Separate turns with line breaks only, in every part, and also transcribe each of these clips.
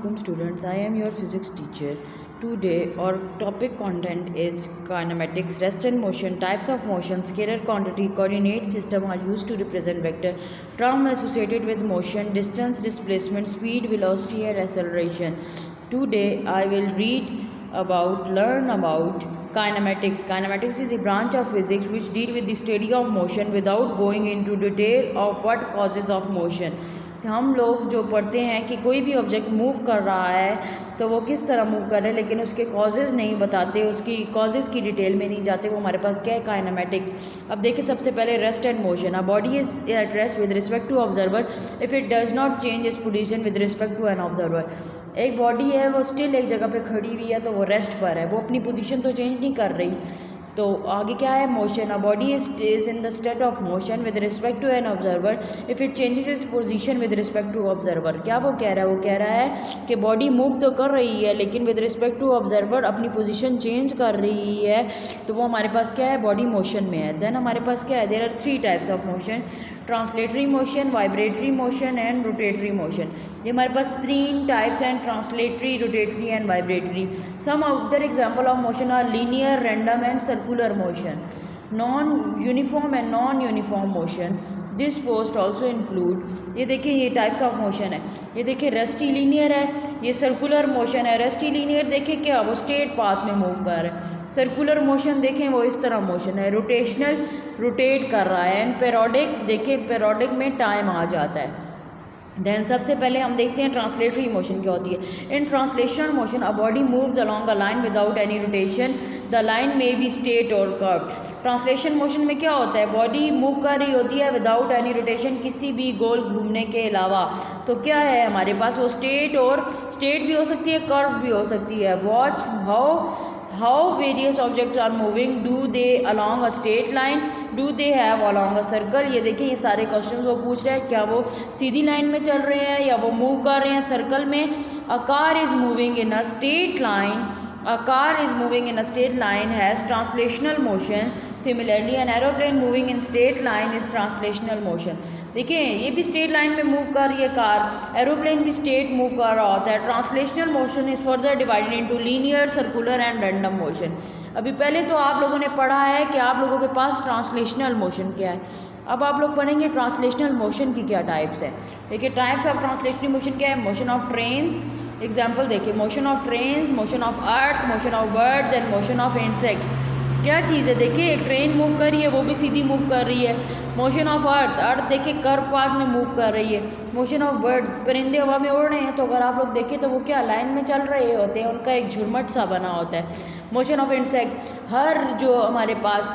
Assalamualaikum students, I am your physics teacher. Today our topic content is kinematics, rest and motion, types of motion, scalar quantity, coordinate system are used to represent vector, term associated with motion, distance, displacement, speed, velocity and acceleration. Today I will learn about kinematics. Kinematics is the branch of physics which deal with the study of motion without going into detail of what causes of motion. हम लोग जो पढ़ते हैं कि कोई भी object move कर रहा है तो वो किस तरह मूव कर रहा है, लेकिन उसके कॉजेज़ नहीं बताते, उसकी कॉजेज़ की डिटेल में नहीं जाते, वो हमारे पास क्या है, काइनेमेटिक्स। अब देखिए सबसे पहले rest and motion. A body is at rest with respect to observer if it does not change its position with respect to an observer. एक बॉडी है वो स्टिल एक जगह पे खड़ी हुई है तो वो रेस्ट पर है, वो अपनी पोजीशन तो चेंज नहीं कर रही। तो आगे क्या है, motion. A body is in the state of motion with respect to an observer if it changes its position with respect to observer. क्या वो कह रहा है, वो कह रहा है कि बॉडी मूव तो कर रही है लेकिन विद रिस्पेक्ट टू ऑब्जर्वर अपनी पोजीशन चेंज कर रही है, तो वो हमारे पास क्या है, बॉडी मोशन में है। देन हमारे पास क्या है, there are 3 types of motion, translatory motion, vibratory motion and rotatory motion. ये हमारे पास 3 टाइप्स हैं, translatory, rotatory and vibratory. Some other example of motion are linear, random and circular motion, non uniform and non uniform motion. This post also include, ये देखिए ये types of motion है। ये देखिए रेस्टी लीनियर है, ये सर्कुलर मोशन है। रेस्टी linear देखिए क्या, वो स्ट्रेट पाथ में मूव कर रहा है। सर्कुलर मोशन देखें वो इस तरह मोशन है, रोटेशनल, रोटेट कर रहा है। एंड पेरियोडिक देखिए, पेरियोडिक में टाइम आ जाता है। देन सबसे पहले हम देखते हैं ट्रांसलेटरी मोशन क्या होती है। इन translational motion a body moves along a line without any rotation, the line may be straight और कर्व्ड। ट्रांसलेशन मोशन में क्या होता है, बॉडी मूव कर रही होती है विदाउट एनी रोटेशन, किसी भी गोल घूमने के अलावा। तो क्या है हमारे पास, वो स्ट्रेट भी हो सकती है, कर्व भी हो सकती है। Watch how various objects are moving, do they along a straight line, do they have along a circle। ये देखिए ये सारे क्वेश्चंस वो पूछ रहे हैं, क्या वो सीधी लाइन में चल रहे हैं या वो मूव कर रहे हैं सर्कल में। a car is moving in a straight line, a car is moving in a straight line has translational motion, similarly an aeroplane moving in straight line is translational motion। देखिए ये भी straight line में move कर रही है car, aeroplane भी straight move कर रहा होता है। Translational motion is further divided into linear, circular and random motion. अभी पहले तो आप लोगों ने पढ़ा है कि आप लोगों के पास ट्रांसलेशनल मोशन क्या है, अब आप लोग पढ़ेंगे ट्रांसलेशनल मोशन की क्या टाइप्स है। देखिए टाइप्स ऑफ ट्रांसलेशनल मोशन क्या है, मोशन ऑफ ट्रेन्स। एग्जाम्पल देखिए, motion of trains, motion of earth, motion of birds and motion of insects. क्या चीज़ है, देखिए एक ट्रेन मूव कर रही है, वो भी सीधी मूव कर रही है। मोशन ऑफ अर्थ देखिए कर्व पाथ में मूव कर रही है। मोशन ऑफ बर्ड्स, परिंदे हवा में उड़ रहे हैं, तो अगर आप लोग देखें तो वो क्या लाइन में चल रहे होते हैं, उनका एक झुरमट सा बना होता है। मोशन ऑफ इंसेक्ट, हर जो हमारे पास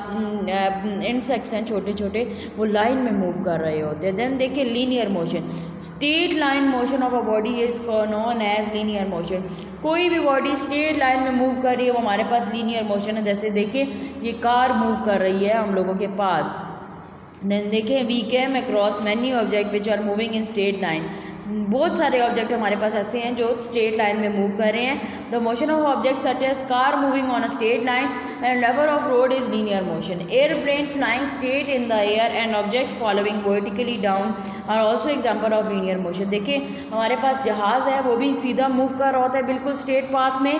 इंसेक्ट्स हैं छोटे छोटे, वो लाइन में मूव कर रहे होते हैं। देन देखिए linear motion, straight line motion of a body is known as linear motion. कोई भी बॉडी स्ट्रेट लाइन में मूव कर रही है वो हमारे पास लीनियर मोशन है। जैसे देखिए ये कार मूव कर रही है हम लोगों के पास। देन देखें, we came across many object which are moving in straight line. बहुत सारे ऑब्जेक्ट हमारे पास ऐसे हैं जो स्ट्रेट लाइन में मूव कर रहे हैं। The motion of object such as car moving on a straight line and level of road is linear motion. Airplane flying straight in the air and object following vertically down are also example of linear motion. देखिए हमारे पास जहाज़ है, वो भी सीधा move कर रहा होता है बिल्कुल स्ट्रेट पाथ में।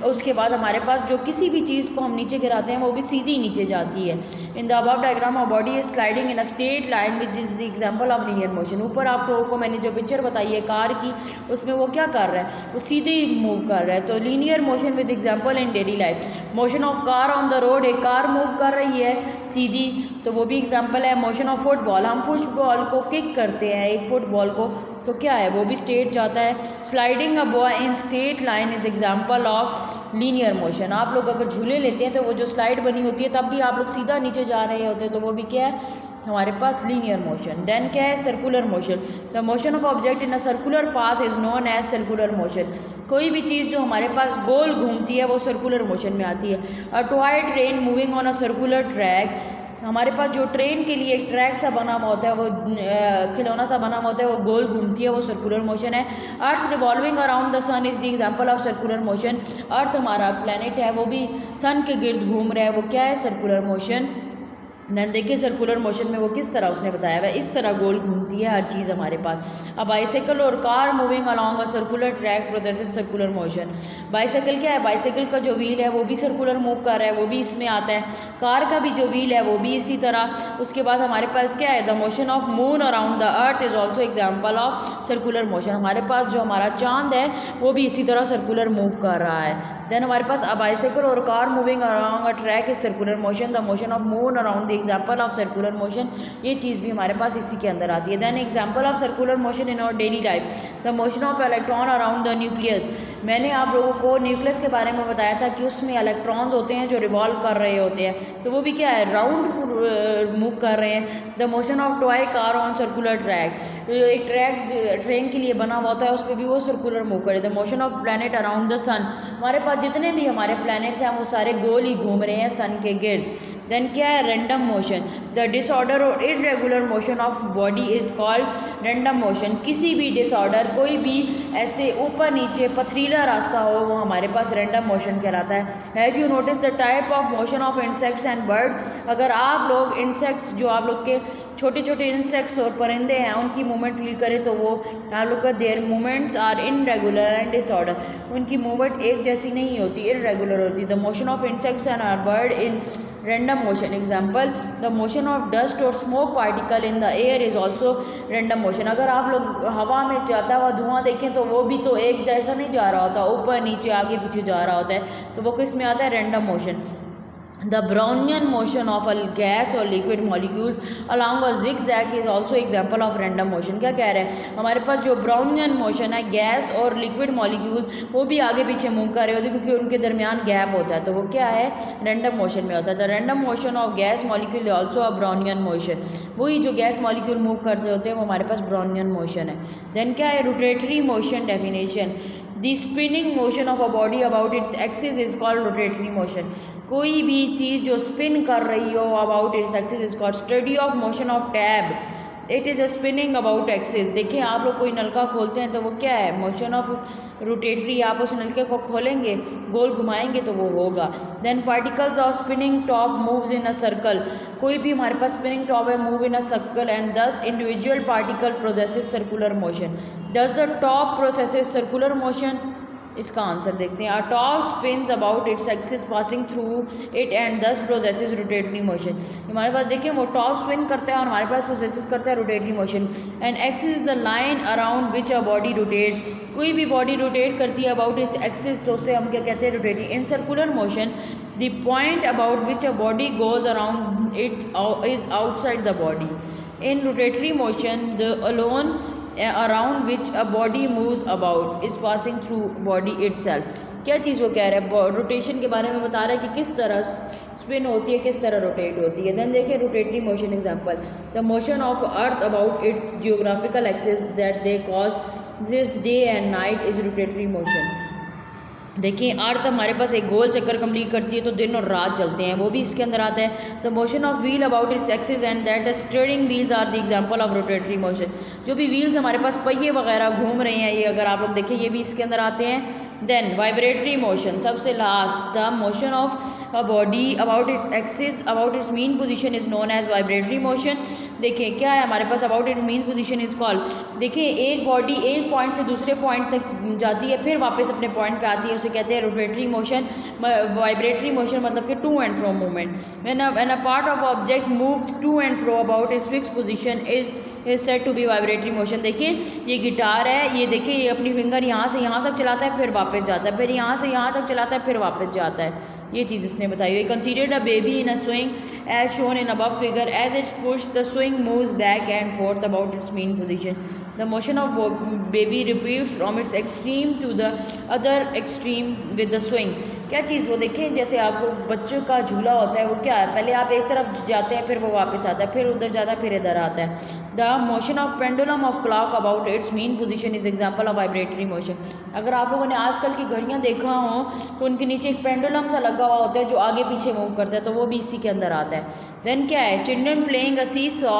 उसके बाद हमारे पास जो किसी भी चीज़ को हम नीचे गिराते हैं वो भी सीधी नीचे जाती है। In the above diagram of body is sliding in a straight line which is the example of linear motion. ऊपर आप लोगों को मैंने जो पिक्चर बताई है कार की, उसमें वो क्या कर रहा है, वो सीधे मूव कर रहा है। तो linear motion with example in daily life. Motion of car on the road, एक कार मूव कर रही है सीधी, तो वो भी एग्जांपल है। मोशन ऑफ फुटबॉल, हम फुटबॉल को किक करते हैं एक फुटबॉल को, तो क्या है, वो भी स्ट्रेट जाता है। Sliding a boy in straight line is example of linear motion. आप लोग अगर झूले लेते हैं तो वो जो स्लाइड बनी होती है तब भी आप लोग सीधा नीचे जा रहे होते हैं, तो वो भी क्या है हमारे पास लीनियर मोशन। देन क्या है, circular motion. The motion of object in a circular path is known as circular motion. कोई भी चीज़ जो हमारे पास गोल घूमती है वो सर्कुलर मोशन में आती है। A toy train moving on a circular track, हमारे पास जो ट्रेन के लिए एक ट्रैक सा बना हुआ होता है, वो खिलौना सा बना हुआ होता है, वो गोल घूमती है, वो सर्कुलर मोशन है। Earth revolving around the sun is the example of circular motion. अर्थ हमारा प्लेनेट है, वो भी सन के गिर्द घूम रहा है, वो क्या है, सर्कुलर मोशन। देन देखिए सर्कुलर मोशन में वो किस तरह उसने बताया हुआ है, इस तरह गोल घूमती है हर चीज़ हमारे पास। अब बाइसाइकिल और car moving along a circular track processes circular motion. Bicycle क्या है, बाइसाइकिल का जो व्हील है वो भी सर्कुलर मूव कर रहा है, वो भी इसमें आता है। कार का भी जो व्हील है वो भी इसी तरह। उसके बाद हमारे पास क्या है, the motion of moon around the earth is also example of circular motion. हमारे पास जो हमारा चांद है वो भी इसी तरह सर्कुलर मूव कर रहा है। देन हमारे पास अ बाइसाइकिल और car moving around a track is circular motion, the motion of moon around the example of circular motion. ये चीज़ भी हमारे पास इसी के अंदर आती है। Then example of circular motion in our daily life, the motion of electron around the nucleus. मैंने आप लोगों को न्यूक्लियस के बारे में बताया था कि उसमें इलेक्ट्रॉन्स होते हैं जो रिवॉल्व कर रहे होते हैं, तो वो भी क्या है, राउंड मूव कर रहे हैं। The motion of toy car on circular track, तो एक ट्रैक ट्रेन के लिए बना हुआ होता है उस पर भी वो सर्कुलर मूव करे। The motion of planet around the sun, हमारे पास जितने भी हमारे प्लैनेट्स हैं वो सारे गोल ही घूम रहे हैं सन के गिर्द। देन क्या है, रैंडम मोशन, द डिसऑर्डर और irregular motion of body is called random motion. किसी भी डिसऑर्डर, कोई भी ऐसे ऊपर नीचे पथरीला रास्ता हो वो हमारे पास रैंडम मोशन कहलाता है। Have you notice the type of motion of insects and bird, अगर आप लोग इंसेक्ट्स, जो आप लोग के छोटे छोटे इंसेक्ट्स और परिंदे हैं उनकी मूवमेंट फील करें तो वो आप लोग का their movements are irregular and disorder, उनकी मूवमेंट एक जैसी नहीं होती, इरेगुलर होती। The motion of insects and are bird in random motion, example the motion of dust और smoke particle in the air is also random motion. अगर आप लोग हवा में जाता हुआ धुआं देखें तो वो भी तो एक जैसा नहीं जा रहा होता, ऊपर नीचे आगे पीछे जा रहा होता है, तो वो किस में आता है, random motion. The Brownian motion of a gas or liquid molecules along a zigzag is also example of random motion। क्या कह रहे हैं, हमारे पास जो Brownian motion है, गैस और लिक्विड मॉलिक्यूल वो भी आगे पीछे मूव कर रहे होते हैं क्योंकि उनके दरमियान गैप होता है, तो वो क्या है, रैंडम मोशन में होता है। The random motion of gas molecule also a Brownian motion, वही जो गैस मॉलिक्यूल मूव करते होते हैं वो हमारे पास Brownian मोशन है। देन क्या है, rotatory motion definition, the spinning motion of a body about its axis is called rotatory motion. कोई भी चीज़ जो स्पिन कर रही हो about its axis is called. Study of motion of tab, it is a spinning about axis. देखिए आप लोग कोई नलका खोलते हैं तो वो क्या है, मोशन ऑफ रोटेटरी, आप उस नलके को खोलेंगे गोल घुमाएंगे तो वो होगा। Then particles of spinning top moves in a circle, कोई भी हमारे पास स्पिनिंग टॉप है, move in a circle and this individual particle processes circular motion. Does the top processes circular motion, इसका आंसर देखते हैं। A top spins about its axis passing through it and this processes rotatory motion. हमारे पास देखिए वो top spin करता है और हमारे पास प्रोसेसेस करता है rotatory motion. And axis is the line around which a body rotates, कोई भी बॉडी रोटेट करती है अबाउट इट्स एक्सिस तो उसे हम क्या कहते हैं, rotatory. In circular motion the point about which a body goes around it is outside the body. In rotatory motion the alone around which a body moves about is passing through body itself. क्या चीज़ वो कह रहा है, rotation के बारे में बता रहा है कि किस तरह स्पिन होती है, किस तरह रोटेट होती है। देन देखिए rotatory motion example, the motion of earth about its geographical axis that they cause this day and night is rotatory motion. देखिए अर्थ हमारे पास एक गोल चक्कर कंप्लीट करती है तो दिन और रात चलते हैं, वो भी इसके अंदर आता है। The motion of wheel about its axis and that steering wheels are the example of rotatory motion. जो भी व्हील्स हमारे पास पहिए वगैरह घूम रहे हैं, ये अगर आप लोग देखिए ये भी इसके अंदर आते हैं। देन वाइब्रेटरी मोशन, सबसे last, the motion of a body about its axis about its mean position is known as vibratory motion. देखिए क्या है हमारे पास, about its mean position is called, देखिए एक बॉडी एक पॉइंट से दूसरे पॉइंट तक जाती है फिर वापस अपने पॉइंट पे आती है, उसे कहते हैं रोटेटरी मोशन। वाइब्रेटरी मोशन मतलब कि to and fro movement. When a part of object moves to and fro about its fix position is said to be vibratory motion. देखिए ये गिटार है, ये देखिए ये अपनी फिंगर यहाँ से यहाँ तक चलाता है फिर वापस जाता है, फिर यहाँ से यहाँ तक चलाता है फिर वापस जाता है, ये चीज़ इसने बताई हुई। Consider a baby in a swing as shown in above figure, as it push the swing moves back and forth about its mean position. The motion of baby repeats from its extreme to the other extreme with the swing. क्या चीज़ वो देखें, जैसे आपको बच्चों का झूला होता है वो क्या है, पहले आप एक तरफ जाते हैं फिर वो वापस आता है, फिर उधर जाता है फिर इधर आता है। The motion of pendulum of clock about its mean position is example of vibratory motion. अगर आप लोगों ने आजकल की घड़ियाँ देखा हो तो उनके नीचे एक पेंडुलम सा लगा हुआ होता है जो आगे पीछे मूव करता है, तो वो भी इसी के अंदर आता है। देन क्या है, children playing a seesaw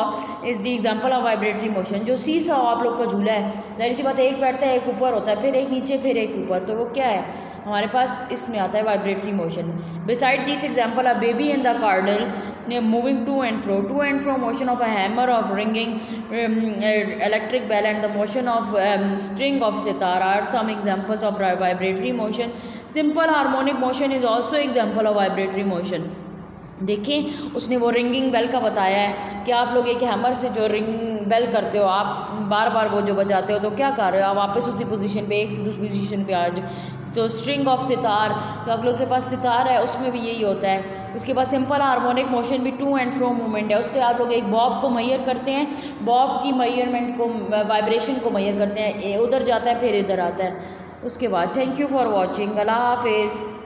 is the example of vibratory motion. जो सी सॉ आप लोग का झूला है, जाहिर सी बात है एक बैठता है एक ऊपर होता है, फिर एक नीचे फिर एक ऊपर, तो वो क्या है हमारे पास इसमें आता है vibratory motion. Beside this example a baby in the cradle moving to and fro motion of a hammer, of ringing electric bell, and the motion of string of sitar are some examples of vibratory motion. Simple harmonic motion is also example of vibratory motion. देखें उसने वो ringing bell का बताया है कि आप लोग एक हैमर से जो रिंग बेल करते हो, आप बार बार वो जो बजाते हो तो क्या कर रहे हो, आप वापस उसी पोजीशन पे, एक से दूसरी पोजीशन पे आ जाओ। तो स्ट्रिंग ऑफ सितार, तो आप लोग के पास सितार है उसमें भी यही होता है। उसके बाद सिंपल हार्मोनिक मोशन भी टू एंड फ्रो मूवमेंट है, उससे आप लोग एक बॉब को मैयर करते हैं, बॉब की मैयरमेंट को, वाइब्रेशन को मैयर करते हैं, उधर जाता है फिर इधर आता है। उसके बाद थैंक यू फॉर वॉचिंग, अल्लाह हाफिज़।